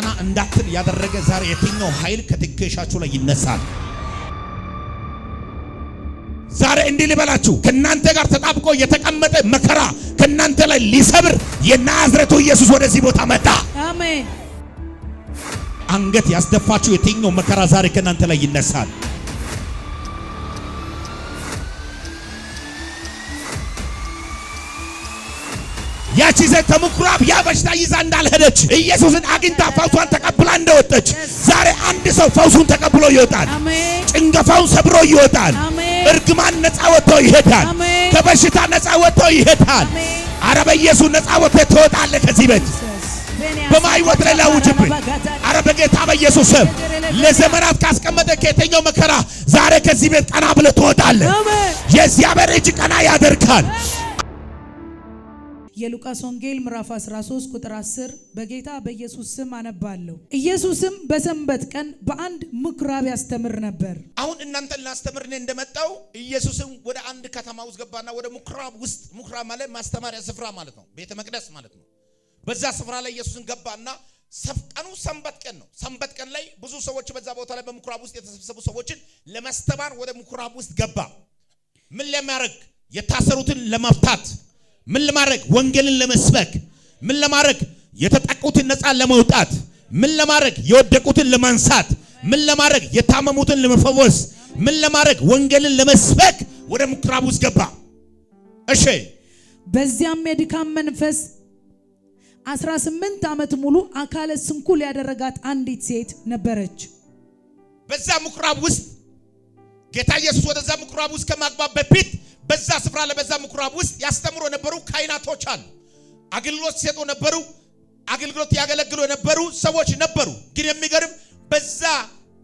ቀና እንዳትል ያደረገ ዛሬ የትኛው ኃይል ከትከሻችሁ ላይ ይነሳል? ዛሬ እንዲህ ልበላችሁ፣ ከናንተ ጋር ተጣብቆ የተቀመጠ መከራ ከናንተ ላይ ሊሰብር የናዝሬቱ ኢየሱስ ወደዚህ ቦታ መጣ። አሜን። አንገት ያስደፋችሁ የትኛው መከራ ዛሬ ከናንተ ላይ ይነሳል። ያቺ ሴት ከምኩራብ ያ በሽታ ይዛ እንዳልሄደች ኢየሱስን አግኝታ ፈውሷን ተቀብላ እንደወጣች ዛሬ አንድ ሰው ፈውሱን ተቀብሎ ይወጣል። ጭንገፋውን ሰብሮ ይወጣል። እርግማን ነፃ ወጥቶ ይሄዳል። ከበሽታ ነፃ ወጥቶ ይሄዳል። አረ በኢየሱስ ነፃ ወጥቶ ትወጣለህ ከዚህ ቤት። በማይወት ላይ ላውጅብህ። አረ በጌታ በኢየሱስ ስም ለዘመናት ካስቀመጠ ከየትኛው መከራ ዛሬ ከዚህ ቤት ቀና ብለህ ትወጣለህ። የእግዚአብሔር እጅ ቀና ያደርጋል። የሉቃስ ወንጌል ምዕራፍ 13 ቁጥር 10 በጌታ በኢየሱስ ስም አነባለሁ። ኢየሱስም በሰንበት ቀን በአንድ ምኩራብ ያስተምር ነበር። አሁን እናንተን ላስተምር እኔ እንደመጣው ኢየሱስም ወደ አንድ ከተማ ውስጥ ገባና ወደ ምኩራብ ውስጥ፣ ምኩራብ ማለት ማስተማሪያ ስፍራ ማለት ነው፣ ቤተ መቅደስ ማለት ነው። በዛ ስፍራ ላይ ኢየሱስን ገባና ቀኑ ሰንበት ቀን ነው። ሰንበት ቀን ላይ ብዙ ሰዎች በዛ ቦታ ላይ በምኩራብ ውስጥ የተሰበሰቡ ሰዎችን ለማስተማር ወደ ምኩራብ ውስጥ ገባ። ምን ለማድረግ? የታሰሩትን ለመፍታት። ምን ለማድረግ? ወንጌልን ለመስበክ። ምን ለማድረግ? የተጠቁትን ነፃ ለማውጣት። ምን ለማድረግ? የወደቁትን ለማንሳት። ምን ለማድረግ? የታመሙትን ለመፈወስ። ምን ለማድረግ? ወንጌልን ለመስበክ ወደ ምኩራብ ውስጥ ገባ። እሺ። በዚያም የድካም መንፈስ 18 ዓመት ሙሉ አካለ ስንኩል ያደረጋት አንዲት ሴት ነበረች። በዛ ምኩራብ ውስጥ ጌታ ኢየሱስ ወደዛ ምኩራብ ውስጥ ከማግባት በፊት በዛ ስፍራ ላይ በዛ ምኩራብ ውስጥ ያስተምሩ የነበሩ ካህናቶች አሉ። አገልግሎት ሲሰጡ ነበሩ። አገልግሎት ያገለግሉ የነበሩ ሰዎች ነበሩ። ግን የሚገርም በዛ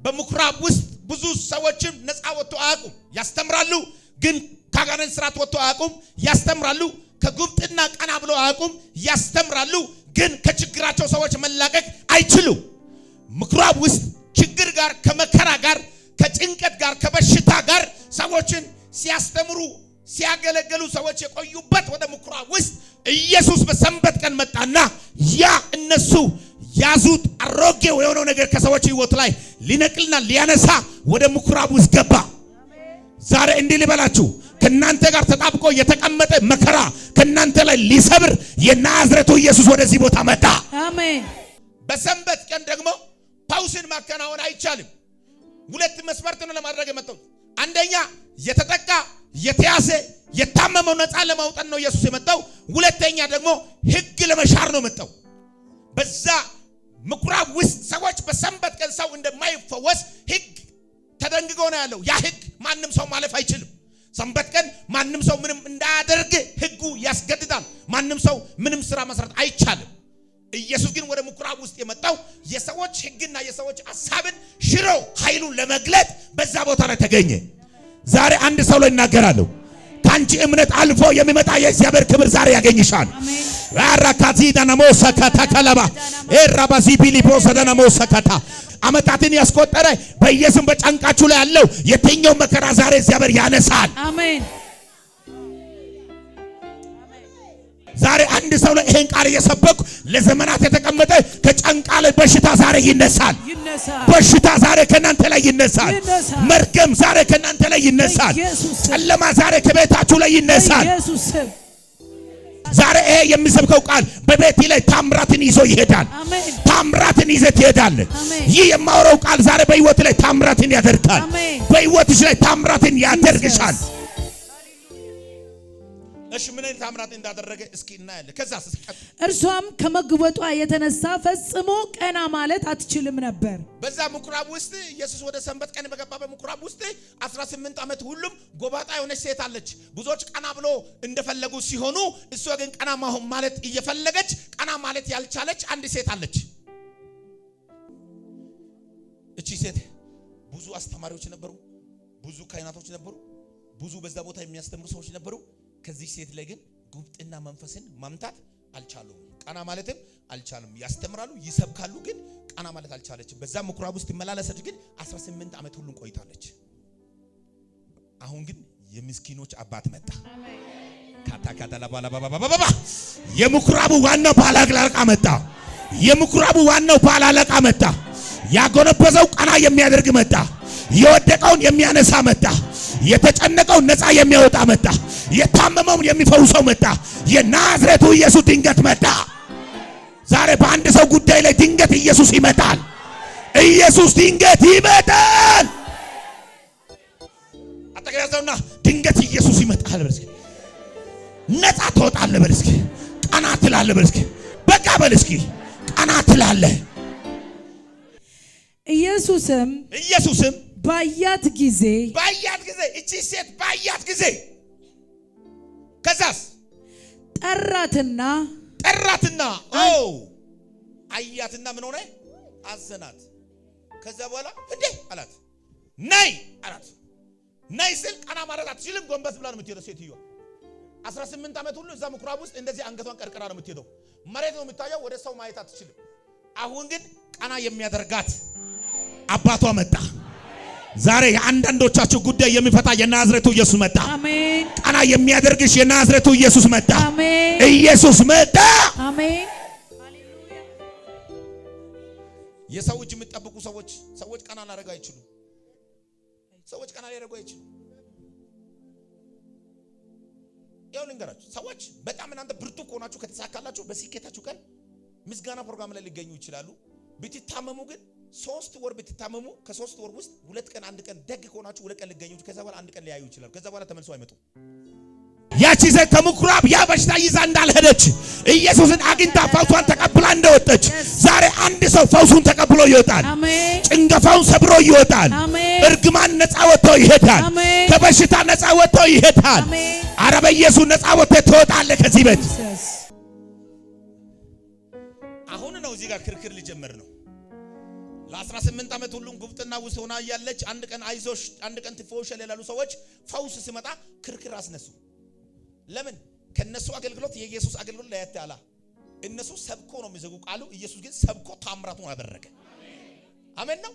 በምኩራብ ውስጥ ብዙ ሰዎችም ነፃ ወጥቶ አያውቁም። ያስተምራሉ፣ ግን ከአጋንንት ስርዓት ወጥቶ አያውቁም። ያስተምራሉ፣ ከጉብጥና ቀና ብሎ አያውቁም። ያስተምራሉ፣ ግን ከችግራቸው ሰዎች መላቀቅ አይችሉም። ምኩራብ ውስጥ ችግር ጋር፣ ከመከራ ጋር፣ ከጭንቀት ጋር፣ ከበሽታ ጋር ሰዎችን ሲያስተምሩ ሲያገለግሉ ሰዎች የቆዩበት ወደ ምኩራብ ውስጥ ኢየሱስ በሰንበት ቀን መጣና ያ እነሱ ያዙት አሮጌው የሆነው ነገር ከሰዎች ሕይወት ላይ ሊነቅልና ሊያነሳ ወደ ምኩራብ ውስጥ ገባ። ዛሬ እንዲህ ልበላችሁ፣ ከናንተ ጋር ተጣብቆ የተቀመጠ መከራ ከናንተ ላይ ሊሰብር የናዝሬቱ ኢየሱስ ወደዚህ ቦታ መጣ። አሜን። በሰንበት ቀን ደግሞ ፓውስን ማከናወን አይቻልም። ሁለት መስፈርት ነው ለማድረግ የመጣው። አንደኛ የተጠቃ የተያዘ የታመመው ነፃ ለማውጣት ነው ኢየሱስ የመጣው። ሁለተኛ ደግሞ ሕግ ለመሻር ነው የመጣው። በዛ ምኩራብ ውስጥ ሰዎች በሰንበት ቀን ሰው እንደማይፈወስ ሕግ ተደንግጎ ነው ያለው። ያ ሕግ ማንም ሰው ማለፍ አይችልም። ሰንበት ቀን ማንም ሰው ምንም እንዳያደርግ ሕጉ ያስገድዳል። ማንም ሰው ምንም ስራ መስራት አይቻልም። ኢየሱስ ግን ወደ ምኩራብ ውስጥ የመጣው የሰዎች ሕግና የሰዎች ሐሳብን ሽሮ ኃይሉን ለመግለጥ በዛ ቦታ ላይ ተገኘ። ዛሬ አንድ ሰው ላይ እናገራለሁ፣ ካንቺ እምነት አልፎ የሚመጣ የእግዚአብሔር ክብር ዛሬ ያገኝሻል። አራካቲ ዳናሞሰከታ ከለባ ኤራባዚ ቢሊፖስ ዳናሞሰከታ አመታትን ያስቆጠረ በኢየሱስ በጫንቃችሁ ላይ ያለው የትኛው መከራ ዛሬ እግዚአብሔር ያነሳል። አሜን። ዛሬ አንድ ሰው ላይ ይሄን ቃል እየሰበኩ ለዘመናት የተቀመጠ ከጫንቃ ላይ በሽታ ዛሬ ይነሳል። በሽታ ዛሬ ከናንተ ላይ ይነሳል። መርገም ዛሬ ከናንተ ላይ ይነሳል። ጨለማ ዛሬ ከቤታችሁ ላይ ይነሳል። ዛሬ ይሄ የሚሰብከው ቃል በቤት ላይ ታምራትን ይዞ ይሄዳል። ታምራትን ይዘህ ትሄዳለህ። ይህ የማወራው ቃል ዛሬ በህይወት ላይ ታምራትን ያደርጋል። በህይወትሽ ላይ ታምራትን ያደርግሻል። እሺ ምን አይነት ታምራት እንዳደረገ እስኪ እናያለን። ከዛስ እርሷም ከመግበጧ የተነሳ ፈጽሞ ቀና ማለት አትችልም ነበር። በዛ ምኩራብ ውስጥ ኢየሱስ ወደ ሰንበት ቀን በገባበት ምኩራብ ውስጥ 18 ዓመት ሁሉም ጎባጣ የሆነች ሴት አለች። ብዙዎች ቀና ብሎ እንደፈለጉ ሲሆኑ እሷ ግን ቀና ማለት እየፈለገች ቀና ማለት ያልቻለች አንድ ሴት አለች። እቺ ሴት ብዙ አስተማሪዎች ነበሩ፣ ብዙ ካህናቶች ነበሩ፣ ብዙ በዛ ቦታ የሚያስተምሩ ሰዎች ነበሩ። ከዚህ ሴት ላይ ግን ጉብጥና መንፈስን ማምጣት አልቻሉም። ቀና ማለትም አልቻሉም። ያስተምራሉ፣ ይሰብካሉ፣ ግን ቀና ማለት አልቻለችም። በዛ ምኩራብ ውስጥ ይመላለሰች፣ ግን 18 ዓመት ሁሉ ቆይታለች። አሁን ግን የምስኪኖች አባት መጣ። ካታካታላ ባላባባባባ የምኩራቡ ዋናው ባላግላርቃ መጣ። የምኩራቡ ዋናው ባለአለቃ መጣ። ያጎነበሰው ቀና የሚያደርግ መጣ። የወደቀውን የሚያነሳ መጣ። የተጨነቀውን ነፃ የሚያወጣ መጣ። የታመመውን የሚፈውሰው መጣ። የናዝሬቱ ኢየሱስ ድንገት መጣ። ዛሬ በአንድ ሰው ጉዳይ ላይ ድንገት ኢየሱስ ይመጣል። ኢየሱስ ድንገት ይመጣል። አጠገያዘውና ድንገት ኢየሱስ ይመጣል በል እስኪ። ነፃ ትወጣለህ በል እስኪ። ቀና ትላለህ በል እስኪ። በቃ በል እስኪ። ቀና ትላለህ። ኢየሱስም ባያት ጊዜ እቺ ሴት ባያት ጊዜ ከዛስ ጠራትና አያትና ምን ሆነ? አዘናት። ከዛ በኋላ እንዴ አላት። ነይ አላት። ነይ ስል ቀና ማለት አትችልም። ጎንበስ ብላ ነው የምትሄደው ሴትዮዋ። 18 ዓመት ሁሉ እዛ ምኩራብ ውስጥ እንደዚህ አንገቷን ቀርቅራ ነው የምትሄደው። መሬት ነው የምታየው። ወደ ሰው ማየት አትችልም። አሁን ግን ቀና የሚያደርጋት አባቷ መጣ። ዛሬ የአንዳንዶቻችሁ ጉዳይ የሚፈታ የናዝሬቱ ኢየሱስ መጣ። አሜን። ቀና የሚያደርግሽ የናዝሬቱ ኢየሱስ መጣ። አሜን። ኢየሱስ መጣ። አሜን። የሰው እጅ የምትጠብቁ ሰዎች ቀና ላደርጉ አይችሉም። ሰዎች ቀና ሊያደርጉ አይችሉም። ያው ልንገራችሁ፣ ሰዎች በጣም እናንተ ብርቱ ከሆናችሁ ከተሳካላችሁ በስኬታችሁ ቀን ምስጋና ፕሮግራም ላይ ሊገኙ ይችላሉ። ብትታመሙ ግን 3 ወር ብትታመሙ ከ3 ወር ውስጥ 2 ቀን 1 ቀን ደግ ከሆናችሁ 2 ቀን ሊገኙ፣ ከዛ በኋላ 1 ቀን ሊያዩ ይችላሉ። ከዛ በኋላ ተመልሰው አይመጡም። ያቺ ሴት ከምኩራብ ያ በሽታ ይዛ እንዳልሄደች ኢየሱስን አግኝታ ፈውሷን ተቀብላ እንደወጣች ዛሬ አንድ ሰው ፈውሱን ተቀብሎ ይወጣል። አሜን። ጭንገፋውን ሰብሮ ይወጣል። አሜን። እርግማን ነፃ ወጥቶ ይሄዳል። አሜን። ከበሽታ ነፃ ወጥቶ ይሄዳል። አሜን። አረ በኢየሱስ ነፃ ወጥቶ ትወጣለህ ከዚህ ቤት። አሁን ነው እዚህ ጋር ክርክር ሊጀምር ነው። ለ18 ዓመት ሁሉም ጉብጥና ውስጥ ሆና ያለች አንድ ቀን አይዞሽ አንድ ቀን ትፈውሻል ያላሉ ሰዎች ፈውስ ሲመጣ ክርክር አስነሱ። ለምን? ከነሱ አገልግሎት የኢየሱስ አገልግሎት ለየት ያለ። እነሱ ሰብኮ ነው የሚዘጉ ቃሉ፣ ኢየሱስ ግን ሰብኮ ታምራቱን አደረገ። አሜን ነው።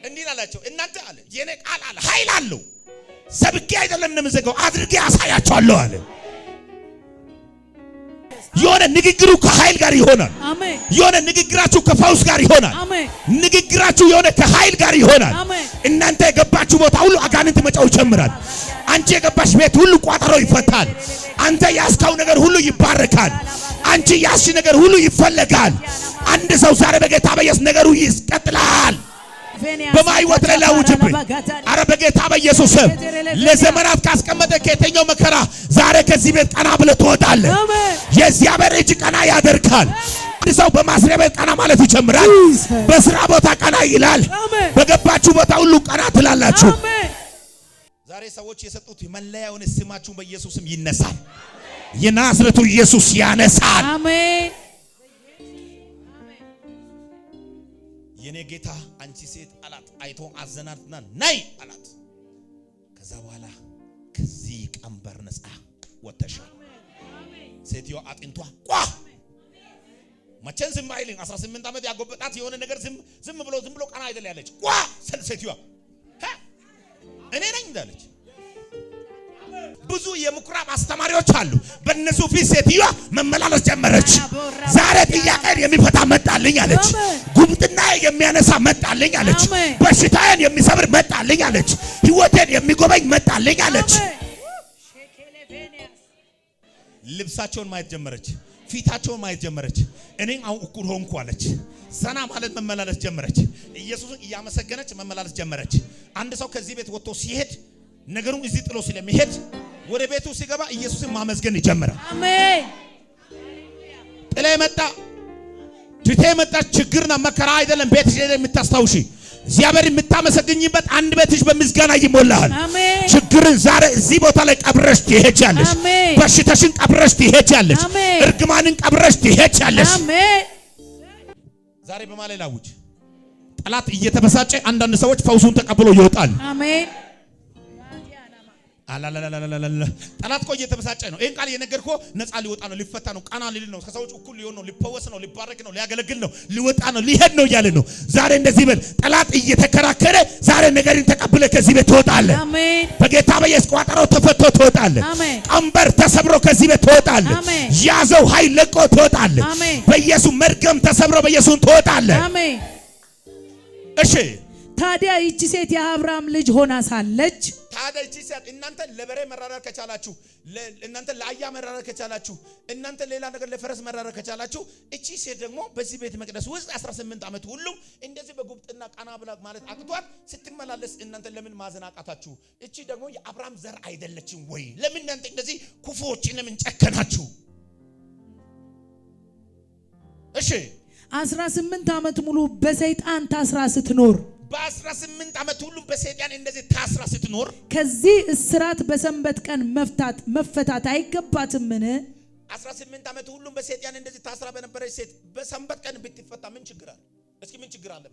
እንዲህ አላቸው፣ እናንተ አለ የኔ ቃል አለ ኃይል አለው። ሰብኬ አይደለም እንደምዘጋው አድርጌ አሳያቸዋለሁ አለ። የሆነ ንግግሩ ከኃይል ጋር ይሆናል። አሜን። የሆነ ንግግራችሁ ከፈውስ ጋር ይሆናል። አሜን። ንግግራችሁ የሆነ ከኃይል ጋር ይሆናል። አሜን። እናንተ የገባችሁ ቦታ ሁሉ አጋንንት መጫው ይጀምራል። አንቺ የገባሽ ቤት ሁሉ ቋጠሮ ይፈታል። አንተ ያስካው ነገር ሁሉ ይባረካል። አንቺ ያስሽ ነገር ሁሉ ይፈለጋል። አንድ ሰው ዛሬ በጌታ በኢየሱስ ነገሩ ይስቀጥላል። በማይወት ላይ ላውጅብኝ። አረ በጌታ በኢየሱስ ስም ለዘመናት ካስቀመጠ ከየትኛው መከራ ዛሬ ከዚህ ቤት ቀና ብለህ ትወጣለህ። የእግዚአብሔር እጅ ቀና ያደርጋል። አንድ ሰው በማስሪያ ቤት ቀና ማለት ይጀምራል። በስራ ቦታ ቀና ይላል። በገባችሁ ቦታ ሁሉ ቀና ትላላችሁ። ዛሬ ሰዎች የሰጡት መለያ የሆነ ስማችሁን በኢየሱስ ስም ይነሳል። የናዝሬቱ ኢየሱስ ያነሳል። አሜን። የኔ ጌታ አንቺ ሴት አላት። አይቶ አዘናትና ነይ አላት። ከዛ በኋላ ከዚህ ቀንበር ነፃ ወጥተሻል። ሴትዮ አጥንቷ ቋ መቼም ዝም አይልም። 18 ዓመት ያጎበጣት የሆነ ነገር ዝም ብሎ ቀና አይደል ያለች ቋ ሴትዮ እኔ ነኝ እንዳለች። ብዙ የምኩራብ አስተማሪዎች አሉ። በእነሱ ፊት ሴትዮዋ መመላለስ ጀመረች። ዛሬ ጥያቄን የሚፈታ መጣልኝ አለች። ጉብጥና የሚያነሳ መጣልኝ አለች። በሽታዬን የሚሰብር መጣልኝ አለች። ሕይወቴን የሚጎበኝ መጣልኝ አለች። ልብሳቸውን ማየት ጀመረች። ፊታቸውን ማየት ጀመረች። እኔም አሁን እኩል ሆንኩ አለች። ሰና ማለት መመላለስ ጀመረች። ኢየሱስን እያመሰገነች መመላለስ ጀመረች። አንድ ሰው ከዚህ ቤት ወጥቶ ሲሄድ ነገሩን እዚህ ጥሎ ስለሚሄድ ወደ ቤቱ ሲገባ ኢየሱስን ማመስገን ይጀምራል። አሜን። ጥላ መጣ ትቴ መጣ ችግርና መከራ አይደለም ቤትሽ ላይ የምታስታውሺ እግዚአብሔር የምታመሰግኝበት አንድ ቤትሽ በምስጋና ይሞላል። አሜን። ችግርን ዛሬ እዚህ ቦታ ላይ ቀብረሽ ትሄጃለሽ። አሜን። በሽታሽን ቀብረሽ ትሄጃለሽ። አሜን። እርግማንን ቀብረሽ ትሄጃለሽ። አሜን። ዛሬ በማለዳ ላውጅ። ጠላት እየተበሳጨ አንዳንድ ሰዎች ፈውሱን ተቀብሎ ይወጣል። አሜን። አላላላላላ ጠላት እኮ እየተበሳጨ ነው። ይሄን ቃል እየነገርኩ ነፃ ሊወጣ ነው፣ ሊፈታ ነው፣ ቃና ሊል ነው፣ ከሰዎች እኩል ሊሆን ነው፣ ሊፈወስ ነው፣ ሊባረክ ነው፣ ሊያገለግል ነው፣ ሊወጣ ነው፣ ሊሄድ ነው እያለ ነው። ዛሬ እንደዚህ በል። ጠላት እየተከራከረ ዛሬ ነገርን ተቀብለ ከዚህ ቤት ትወጣለህ። አሜን። በጌታ በኢየሱስ ቋጠሮው ተፈቶ ትወጣለህ። አሜን። ቀንበር ተሰብሮ ከዚህ ቤት ትወጣለህ። አሜን። ያዘው ኃይል ለቆ ትወጣለህ። አሜን። በኢየሱስ መርገም ተሰብሮ በኢየሱስ ትወጣለህ። አሜን። እሺ ታዲያ ይቺ ሴት የአብርሃም ልጅ ሆና ሳለች ታዲያ ይቺ ሴት እናንተ ለበሬ መራራት ከቻላችሁ፣ እናንተ ለአህያ መራራት ከቻላችሁ፣ እናንተ ሌላ ነገር ለፈረስ መራራት ከቻላችሁ፣ እቺ ሴት ደግሞ በዚህ ቤተ መቅደስ ውስጥ 18 ዓመት ሁሉ እንደዚህ በጉብጥና ቃና ብላ ማለት አቅቷት ስትመላለስ እናንተ ለምን ማዘን አቃታችሁ? እቺ ደግሞ የአብርሃም ዘር አይደለችም ወይ? ለምን እናንተ እንደዚህ ክፉዎች ለምን ጨከናችሁ? እሺ 18 ዓመት ሙሉ በሰይጣን ታስራ ስትኖር በ18 ዓመት ሁሉ በሰይጣን እንደዚህ ታስራ ስትኖር ከዚህ እስራት በሰንበት ቀን መፈታት አይገባትምን? 18 ዓመት ሁሉ በሰይጣን እንደዚህ ታስራ በነበረች ሴት በሰንበት ቀን ብትፈታ ምን ችግር አለ? እስኪ ምን ችግር አለ?